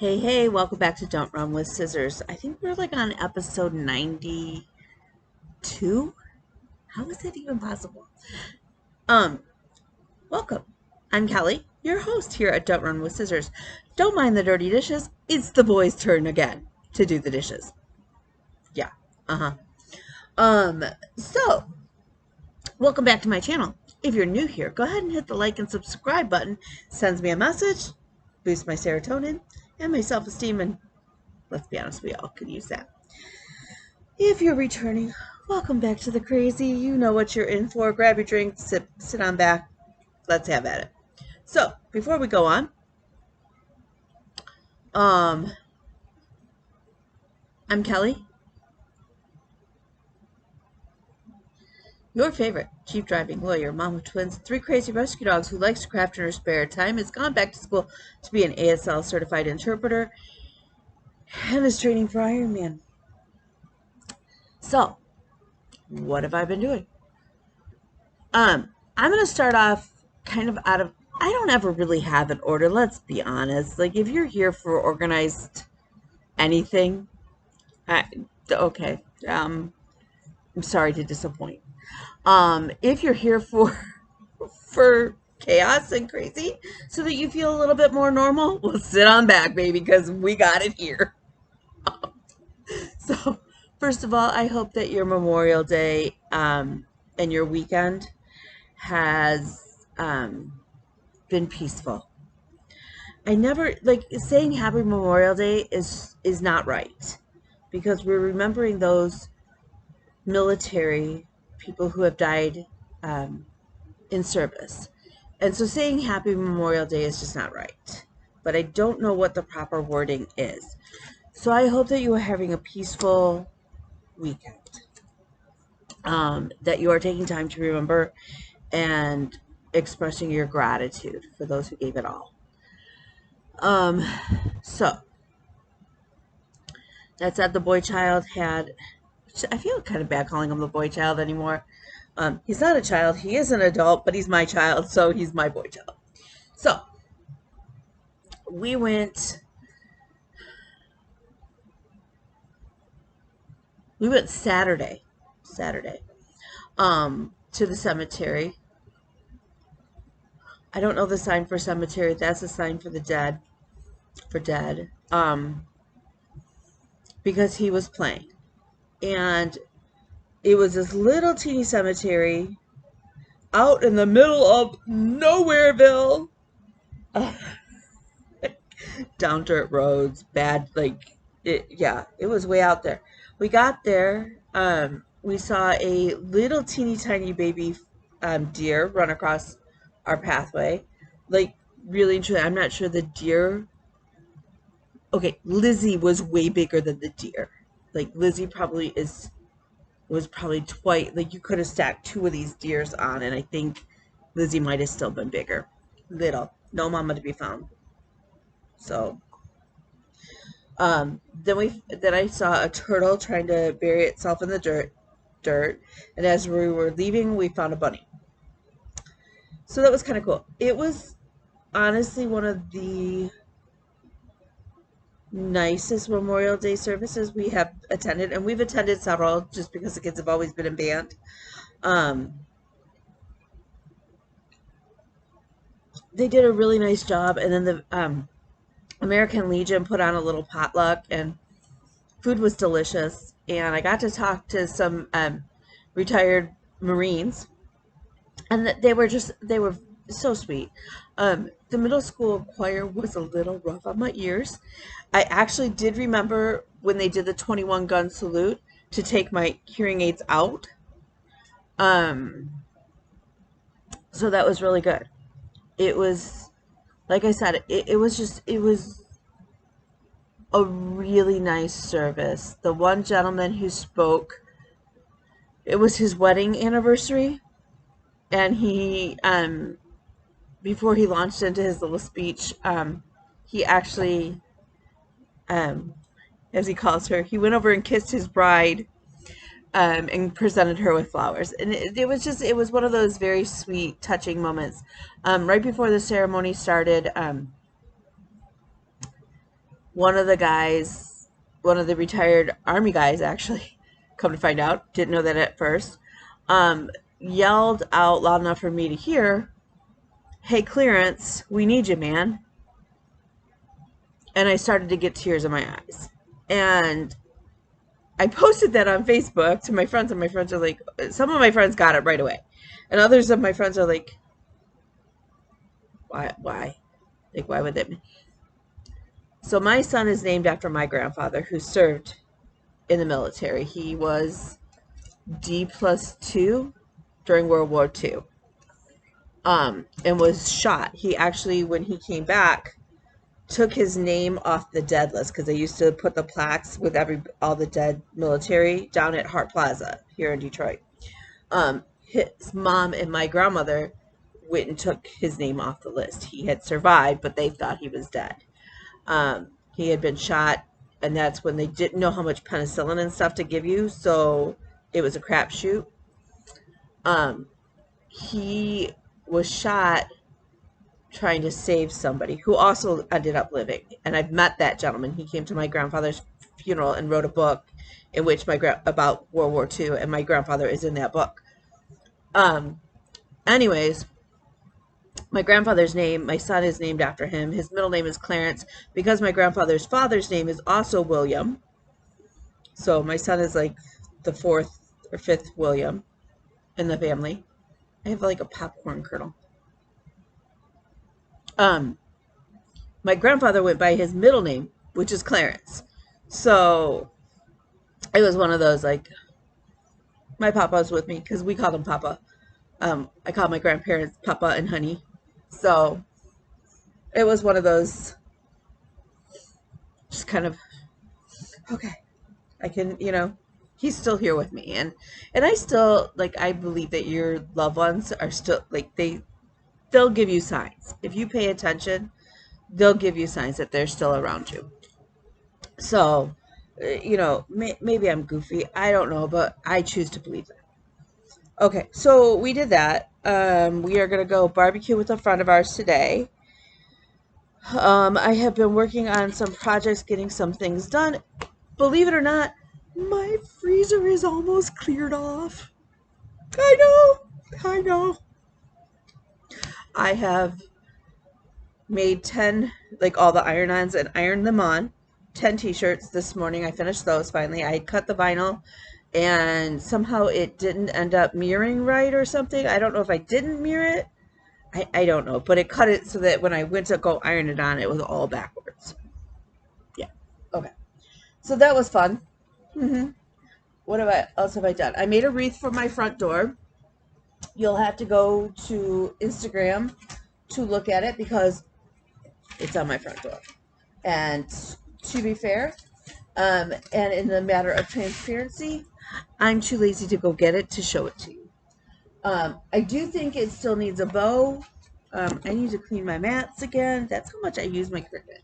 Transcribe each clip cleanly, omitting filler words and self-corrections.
Hey, hey, welcome back to Don't Run with Scissors. I think we're like on episode 92. How is that even possible? Um, Welcome. I'm Kelly, your host here at Don't Run with Scissors. Don't mind the dirty dishes. It's the boys' turn again to do the dishes. Yeah. Uh-huh. Um, so welcome back to my channel. If you're new here, go ahead and hit the like and subscribe button. Sends me a message, boosts my serotonin and my self-esteem, and let's be honest, we all could use that. If you're returning, welcome back to the crazy. You know what you're in for. Grab your drink, sit on back. Let's have at it. So, before we go on, I'm Kelly, your favorite chief driving lawyer, mom of twins, 3 crazy rescue dogs who likes to craft in her spare time, has gone back to school to be an ASL certified interpreter, and is training for Ironman. So, what have I been doing? I'm going to start off kind of out of, I don't ever really have an order, let's be honest. Like, if you're here for organized anything, okay, I'm sorry to disappoint. If you're here for chaos and crazy so that you feel a little bit more normal, well, sit on back, baby, because we got it here. So, first of all, I hope that your Memorial Day and your weekend has been peaceful. I never like saying Happy Memorial Day is not right because we're remembering those military people who have died in service, and so saying Happy Memorial Day is just not right. But I don't know what the proper wording is. So I hope that you are having a peaceful weekend. That you are taking time to remember and expressing your gratitude for those who gave it all. So that said, the boy child had, I feel kind of bad calling him the boy child anymore. He's not a child, he is an adult, but he's my child, so he's my boy child. So we went Saturday to the cemetery. I don't know the sign for cemetery. That's a sign for the dead, because he was playing. And it was this little teeny cemetery out in the middle of Nowhereville. Down dirt roads, bad, it was way out there. We got there, we saw a little teeny tiny baby deer run across our pathway. Like, really and truly, I'm not sure the deer. Okay, Lizzie was way bigger than the deer. Like, Lizzie was probably twice, like, you could have stacked 2 of these deers on, and I think Lizzie might have still been bigger. Little. No mama to be found. So, then I saw a turtle trying to bury itself in the dirt, and as we were leaving, we found a bunny. So that was kind of cool. It was honestly one of the nicest Memorial Day services we have attended, and we've attended several just because the kids have always been in band. They did a really nice job, and then the American Legion put on a little potluck, and food was delicious. And I got to talk to some retired Marines, and they were so sweet. The middle school choir was a little rough on my ears. I actually did remember when they did the 21 gun salute to take my hearing aids out. So that was really good. It was, like I said, it was a really nice service. The one gentleman who spoke, it was his wedding anniversary, and he before he launched into his little speech, he actually, as he calls her, he went over and kissed his bride, and presented her with flowers. And it was one of those very sweet, touching moments. Right before the ceremony started, one of the guys, one of the retired Army guys, actually, come to find out, didn't know that at first, yelled out loud enough for me to hear, "Hey, Clarence, we need you, man." And I started to get tears in my eyes. And I posted that on Facebook to my friends, and my friends are like, some of my friends got it right away. And others of my friends are like, why? Like, why would that be? So my son is named after my grandfather, who served in the military. He was D+2 during World War II, and was shot. He actually, when he came back, took his name off the dead list, because they used to put the plaques with all the dead military down at Hart Plaza here in Detroit. His mom and my grandmother went and took his name off the list. He had survived, but they thought he was dead. He had been shot, and that's when they didn't know how much penicillin and stuff to give you, so it was a crapshoot. He was shot trying to save somebody who also ended up living. And I've met that gentleman. He came to my grandfather's funeral and wrote a book in which about World War II, and my grandfather is in that book. Anyways, my grandfather's name, my son is named after him. His middle name is Clarence, because my grandfather's father's name is also William. So my son is like the 4th or 5th William in the family. I have like a popcorn kernel. My grandfather went by his middle name, which is Clarence. So it was one of those, like, my papa was with me, because we called him Papa. I called my grandparents Papa and Honey. So it was one of those, just kind of, okay, I can, he's still here with me. And I still, like, I believe that your loved ones are still, like, they'll give you signs. If you pay attention, they'll give you signs that they're still around you. So, maybe I'm goofy. I don't know, but I choose to believe that. Okay, so we did that. We are going to go barbecue with a friend of ours today. I have been working on some projects, getting some things done. Believe it or not, my freezer is almost cleared off. I know. I have made 10, like, all the iron-ons, and ironed them on. 10 t-shirts this morning. I finished those finally. I cut the vinyl, and somehow it didn't end up mirroring right or something. I don't know if I didn't mirror it. I don't know, but it cut it so that when I went to go iron it on, it was all backwards. Yeah. Okay. So that was fun. What else have I done? I made a wreath for my front door. You'll have to go to Instagram to look at it, because it's on my front door. And to be fair, and in the matter of transparency, I'm too lazy to go get it to show it to you. I do think it still needs a bow. I need to clean my mats again. That's how much I use my Cricut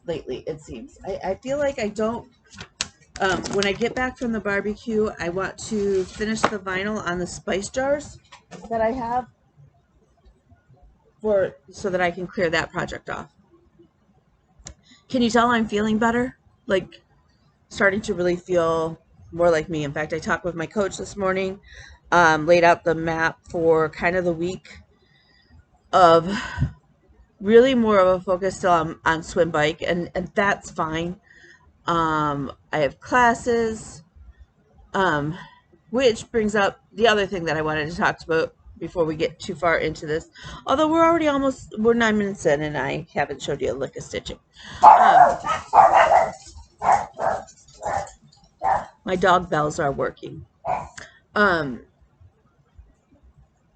lately, it seems. I feel like I don't, when I get back from the barbecue, I want to finish the vinyl on the spice jars that I have, so that I can clear that project off. Can you tell I'm feeling better? Like, starting to really feel more like me. In fact, I talked with my coach this morning, laid out the map for kind of the week of really more of a focus still on swim bike, and that's fine. I have classes, which brings up the other thing that I wanted to talk about before we get too far into this. Although we're 9 minutes in, and I haven't showed you a lick of stitching. My dog bells are working.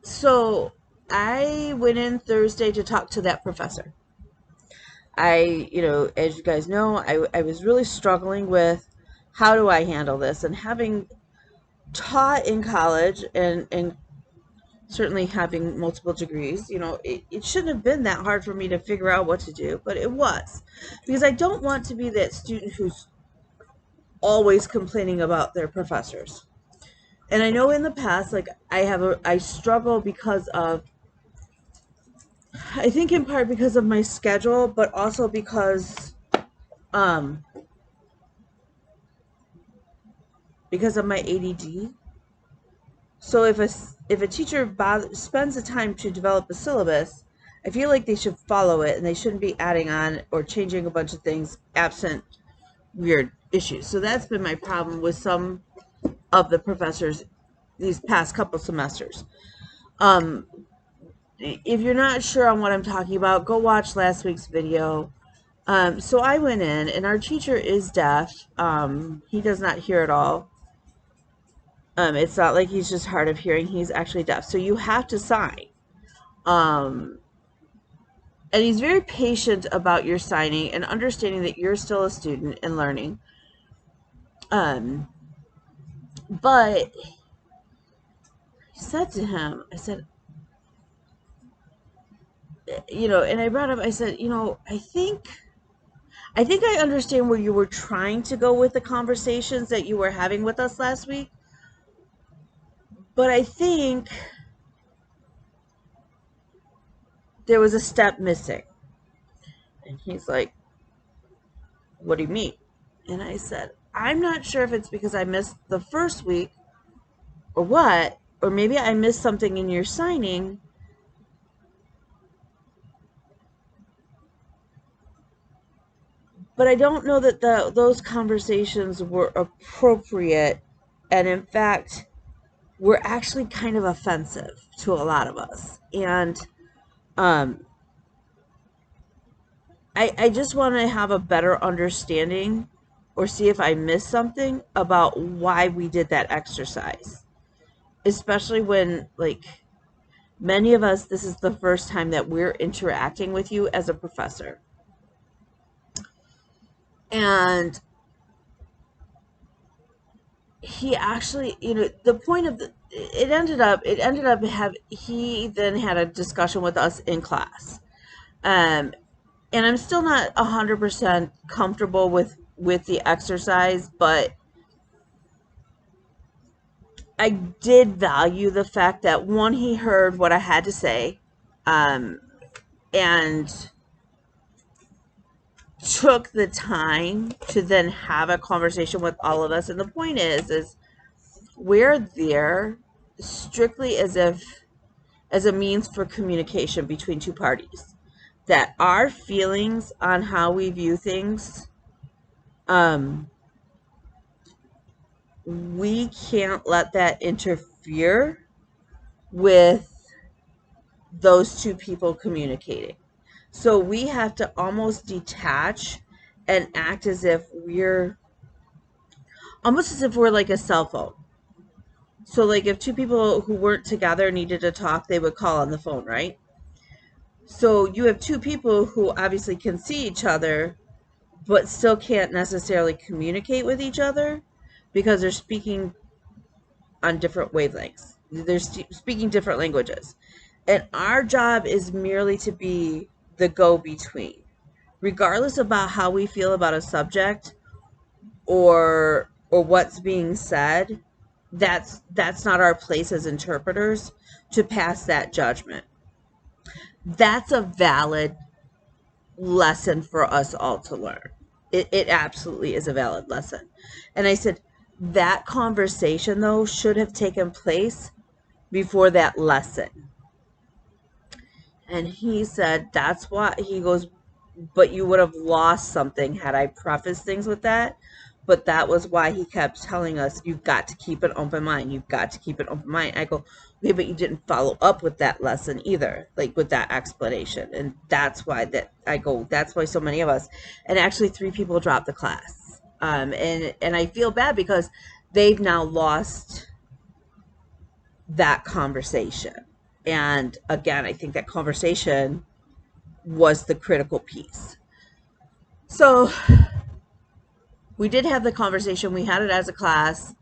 So I went in Thursday to talk to that professor. As you guys know, I was really struggling with how do I handle this, and having taught in college and certainly having multiple degrees, it shouldn't have been that hard for me to figure out what to do, but it was, because I don't want to be that student who's always complaining about their professors. And I know in the past, like, I struggle because of, I think in part because of my schedule, but also because um, because of my ADD. So if a teacher spends the time to develop a syllabus, I feel like they should follow it and they shouldn't be adding on or changing a bunch of things absent weird issues. So that's been my problem with some of the professors these past couple semesters. If you're not sure on what I'm talking about, go watch last week's video. So I went in, and our teacher is deaf. He does not hear at all. It's not like he's just hard of hearing. He's actually deaf. So you have to sign. And he's very patient about your signing and understanding that you're still a student and learning. But I said to him, I said, and I brought up, I said, I think I understand where you were trying to go with the conversations that you were having with us last week. But I think there was a step missing. And he's like, what do you mean? And I said, I'm not sure if it's because I missed the first week or what, or maybe I missed something in your signing. But I don't know that those conversations were appropriate. And in fact, were actually kind of offensive to a lot of us. And I just want to have a better understanding or see if I missed something about why we did that exercise. Especially when, like, many of us, this is the first time that we're interacting with you as a professor. And he actually, the point of it ended up he then had a discussion with us in class. And I'm still not 100% comfortable with the exercise, but I did value the fact that, one, he heard what I had to say, and took the time to then have a conversation with all of us. And the point is we're there strictly as a means for communication between two parties. That our feelings on how we view things, we can't let that interfere with those two people communicating. So we have to almost detach and act as if we're like a cell phone. So like if two people who weren't together needed to talk, they would call on the phone, right? So you have two people who obviously can see each other, but still can't necessarily communicate with each other because they're speaking on different wavelengths. They're speaking different languages. And our job is merely to be the go-between. Regardless about how we feel about a subject or what's being said, that's not our place as interpreters to pass that judgment. That's a valid lesson for us all to learn. It absolutely is a valid lesson. And I said, that conversation, though, should have taken place before that lesson. And he said, that's why, he goes, but you would have lost something had I prefaced things with that. But that was why he kept telling us, you've got to keep an open mind. You've got to keep an open mind. I go, okay, but you didn't follow up with that lesson either, like with that explanation. And that's why that's why so many of us, and actually 3 people dropped the class. And I feel bad because they've now lost that conversation. And again, I think that conversation was the critical piece. So we did have the conversation. We had it as a class.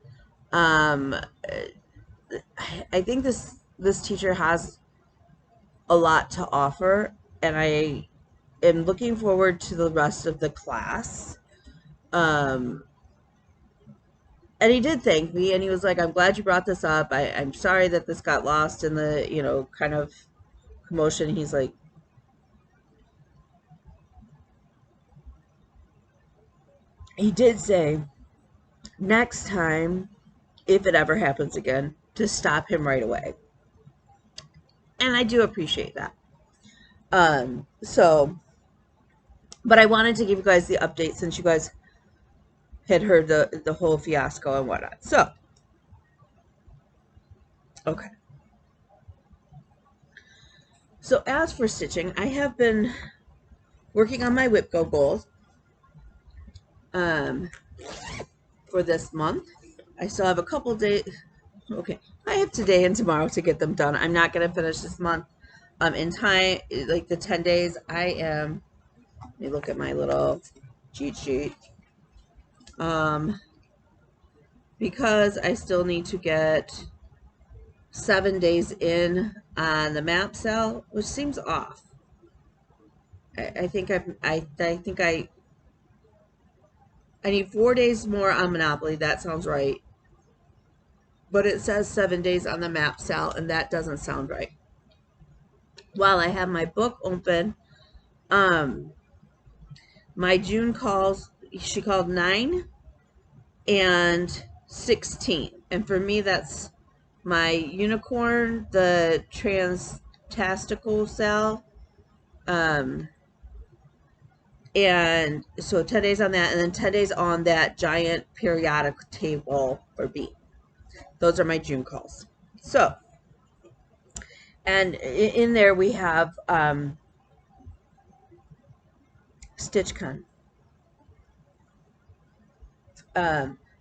I think this teacher has a lot to offer, and I am looking forward to the rest of the class. And he did thank me, and he was like, I'm glad you brought this up. I'm sorry that this got lost in the, kind of commotion. He's like, he did say next time, if it ever happens again, to stop him right away. And I do appreciate that. But I wanted to give you guys the update since you guys had heard the whole fiasco and whatnot. So, okay. So as for stitching, I have been working on my whip go goals for this month. I still have a couple days. Okay, I have today and tomorrow to get them done. I'm not going to finish this month in time, like the 10 days. I am, let me look at my little cheat sheet. Because I still need to get 7 days in on the map cell, which seems off. I think I need 4 days more on Monopoly. That sounds right. But it says 7 days on the map cell, and that doesn't sound right. While I have my book open, my June calls, she called 9 and 16. And for me, that's my unicorn, the transtastical cell. And so 10 days on that, and then 10 days on that giant periodic table for B. Those are my June calls. So, and in there we have StitchCon.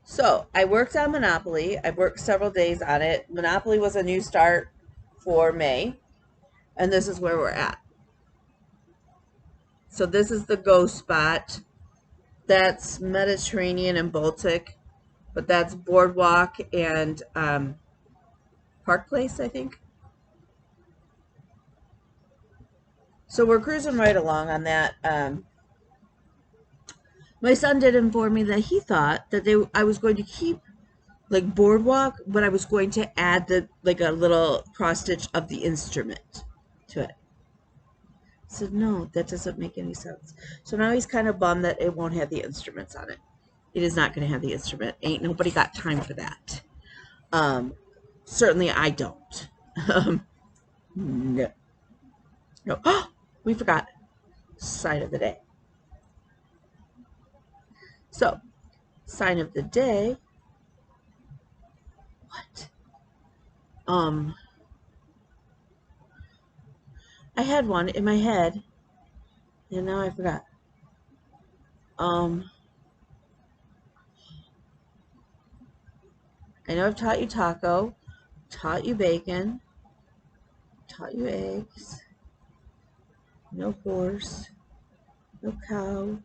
So I worked on Monopoly. I worked several days on it. Monopoly was a new start for May, and this is where we're at. So this is the go spot. That's Mediterranean and Baltic, but that's Boardwalk and Park Place, I think. So we're cruising right along on that. My son did inform me that he thought that I was going to keep like Boardwalk, but I was going to add the like a little cross stitch of the instrument to it. I said, no, that doesn't make any sense. So now he's kind of bummed that it won't have the instruments on it. It is not going to have the instrument. Ain't nobody got time for that. Certainly I don't. No. No. Oh, we forgot. Sign of the day. So, sign of the day. What? I had one in my head, and now I forgot. I know I've taught you taco, taught you bacon, taught you eggs, no horse, no cow,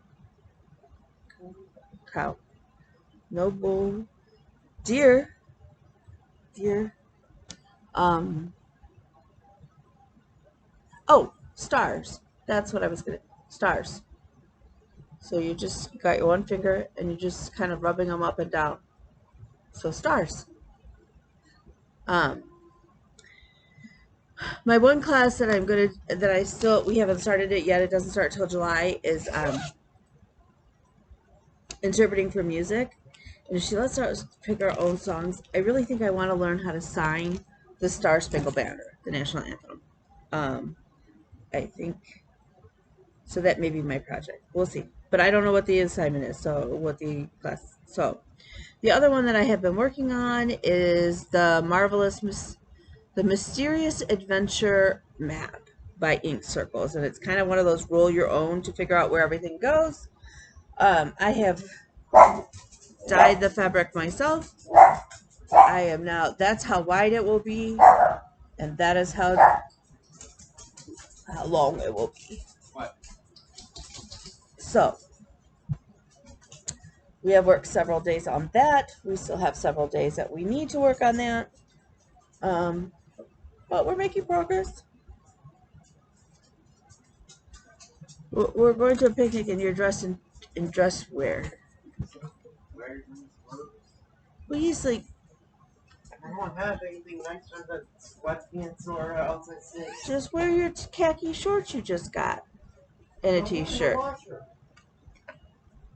no bull, deer, oh, stars. That's what I was gonna, stars. So you just got your one finger and you're just kind of rubbing them up and down. So stars. My one class that we haven't started it yet, it doesn't start till July, is interpreting for music. And she lets us pick our own songs. I really think I want to learn how to sign the Star Spangled Banner, the national anthem. I think, so that may be my project. We'll see. But I don't know what the assignment is, so what the class. So the other one that I have been working on is the Mysterious Adventure Map by Ink Circles, and it's kind of one of those roll your own to figure out where everything goes. I have dyed the fabric myself. I am now, that's how wide it will be, and that is how long it will be. So we have worked several days on that. We still have several days that we need to work on that. But we're making progress. We're going to a picnic and you're dressed in dress wear. Well, he's like, I don't have anything nice for the sweatpants or outside six. just wear your khaki shorts you just got and a t-shirt.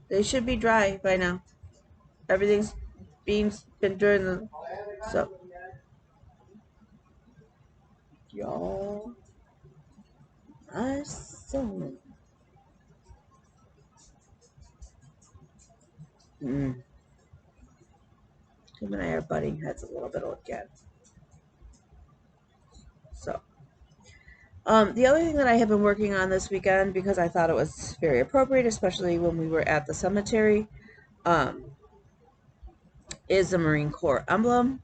They should be dry by now. Everything's been during the, so y'all, I so. Him and I are butting heads a little bit again. So, the other thing that I have been working on this weekend, because I thought it was very appropriate, especially when we were at the cemetery, is the Marine Corps emblem.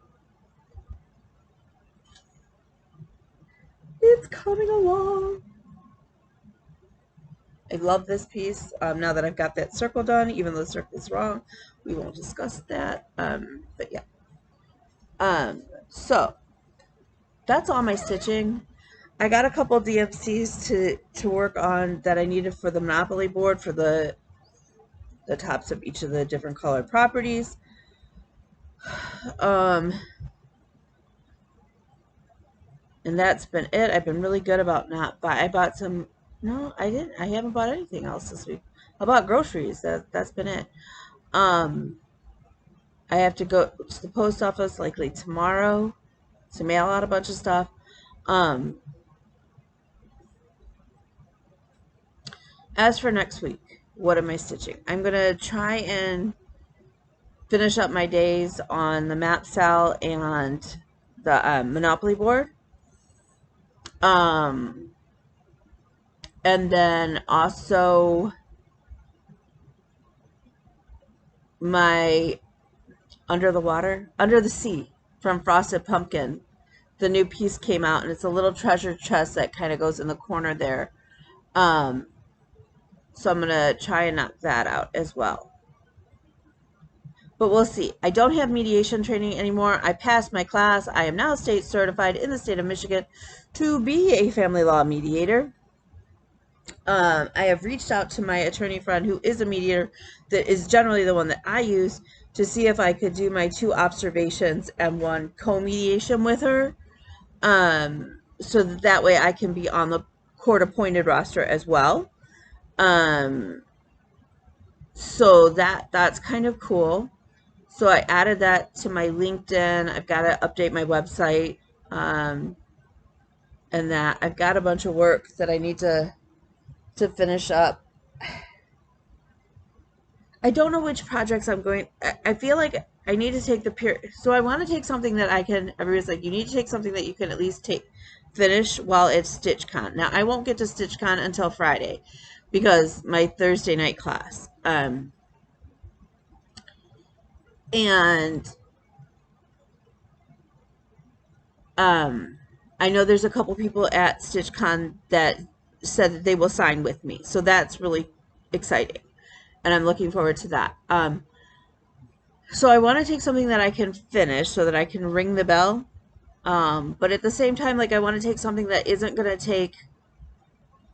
It's coming along. I love this piece. Now that I've got that circle done, even though the circle is wrong, we won't discuss that. But yeah. So that's all my stitching. I got a couple DMCs to work on that I needed for the Monopoly board for the tops of each of the different colored properties. And that's been it. I've been really good about not buy. I bought some. No, I didn't. I haven't bought anything else this week. I bought groceries. That's been it. I have to go to the post office likely tomorrow to mail out a bunch of stuff. As for next week, what am I stitching? I'm gonna try and finish up my days on the map cell and the Monopoly board. And then also my Under the Sea from Frosted Pumpkin. The new piece came out, and it's a little treasure chest that kind of goes in the corner there. So I'm going to try and knock that out as well. But we'll see. I don't have mediation training anymore. I passed my class. I am now state certified in the state of Michigan to be a family law mediator. I have reached out to my attorney friend who is a mediator that is generally the one that I use to see if I could do my 2 observations and 1 co-mediation with her. So that way I can be on the court appointed roster as well. So that's kind of cool. So I added that to my LinkedIn. I've got to update my website. And that I've got a bunch of work that I need to finish up. I don't know which projects I'm going. I feel like I need to take the period. So I want to take something that I can. Everybody's like, you need to take something that you can at least finish while it's StitchCon. Now I won't get to StitchCon until Friday because my Thursday night class. And I know there's a couple people at StitchCon that said that they will sign with me, so that's really exciting, and I'm looking forward to that. So I want to take something that I can finish so that I can ring the bell, but at the same time, like I want to take something that isn't going to take,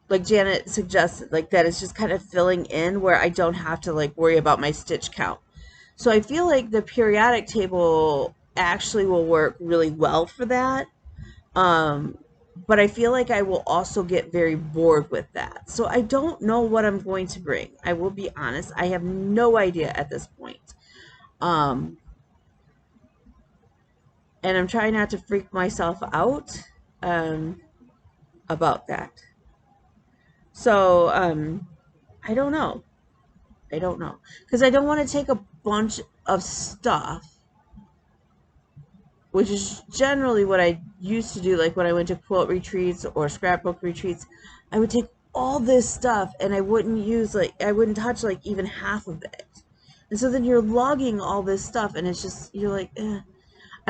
like Janet suggested, like that is just kind of filling in where I don't have to like worry about my stitch count. So I feel like the periodic table actually will work really well for that. But I feel like I will also get very bored with that. So I don't know what I'm going to bring. I will be honest. I have no idea at this point. And I'm trying not to freak myself out about that. So I don't know. I don't know. Because I don't want to take a bunch of stuff, which is generally what I used to do, like when I went to quilt retreats or scrapbook retreats. I would take all this stuff and I wouldn't touch like even half of it. And so then you're logging all this stuff and it's just, you're like, I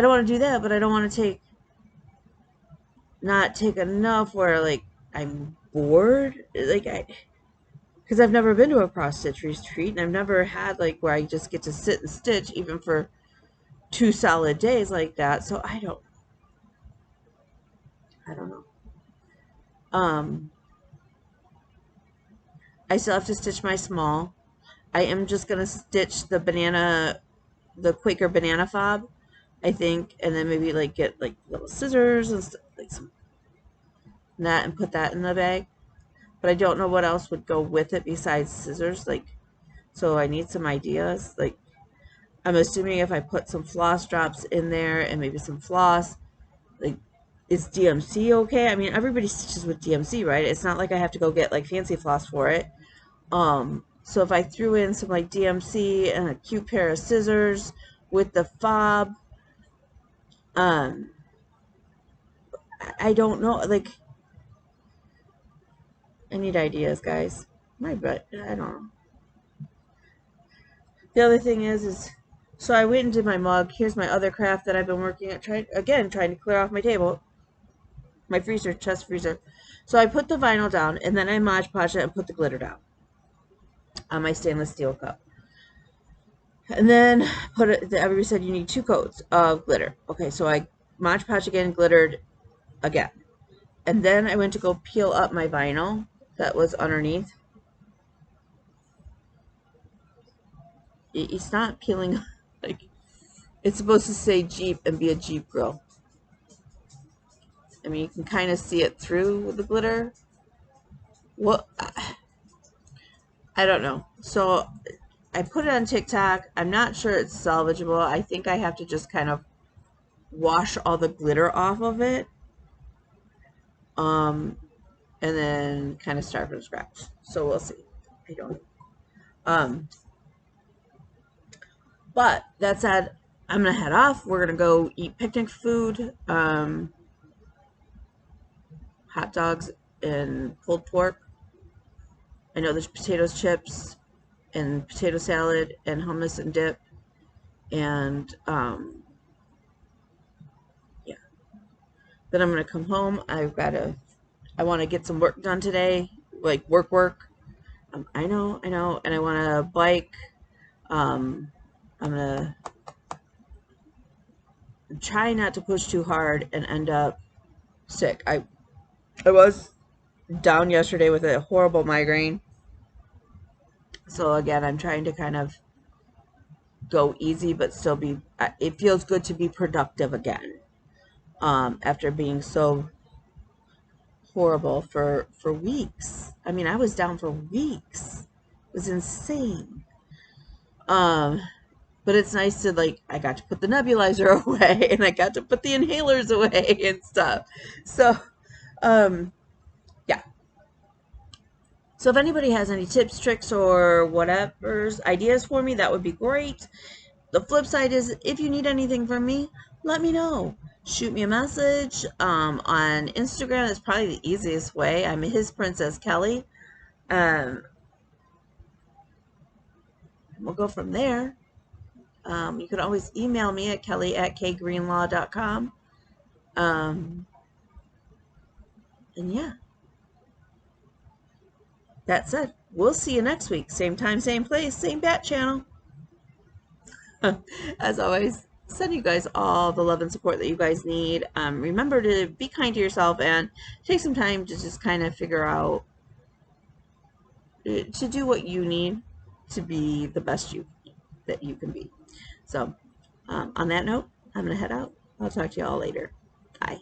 don't want to do that, but I don't want to not take enough where like I'm bored. Because I've never been to a cross stitch retreat and I've never had like where I just get to sit and stitch even for 2 solid days like that. So I don't know. I still have to stitch my small. I am just going to stitch the Quaker banana fob, I think, and then maybe like get like little scissors and like some that and put that in the bag. But I don't know what else would go with it besides scissors. Like So I need some ideas. Like, I'm assuming if I put some floss drops in there and maybe some floss, like, is DMC okay? I mean, everybody stitches with DMC, right? It's not like I have to go get like fancy floss for it. So if I threw in some like DMC and a cute pair of scissors with the fob, um, I don't know. Like, I need ideas, guys. My butt, I don't know. The other thing is so I went and did my mug. Here's my other craft that I've been working at, trying to clear off my table, my freezer, chest freezer. So I put the vinyl down, and then I Mod Podged it and put the glitter down on my stainless steel cup. And then everybody said you need 2 coats of glitter. Okay, so I Mod Podged again, glittered again. And then I went to go peel up my vinyl that was underneath. It's not peeling, like, it's supposed to say Jeep and be a Jeep grill. I mean, you can kind of see it through the glitter. Well, I don't know. So I put it on TikTok. I'm not sure it's salvageable. I think I have to just kind of wash all the glitter off of it. And then kind of start from scratch. So we'll see. I don't know. But that said, I'm gonna head off. We're gonna go eat picnic food, hot dogs and pulled pork. I know there's potatoes, chips, and potato salad, and hummus and dip, and yeah. Then I'm gonna come home. I want to get some work done today, like work. I know, and I want to bike. I'm trying not to push too hard and end up sick. I was down yesterday with a horrible migraine. So again, I'm trying to kind of go easy, but still be, it feels good to be productive again. After being so horrible for weeks. I mean, I was down for weeks. It was insane. But it's nice to, like, I got to put the nebulizer away and I got to put the inhalers away and stuff. So, yeah. So if anybody has any tips, tricks, or whatever's ideas for me, that would be great. The flip side is, if you need anything from me, let me know. Shoot me a message on Instagram. That's probably the easiest way. I'm His Princess Kelly. We'll go from there. You can always email me at kelly@kgreenlaw.com. And yeah, that said, we'll see you next week. Same time, same place, same bat channel. As always, send you guys all the love and support that you guys need. Remember to be kind to yourself and take some time to just kind of figure out to do what you need to be the best you that you can be. So on that note, I'm going to head out. I'll talk to you all later. Bye.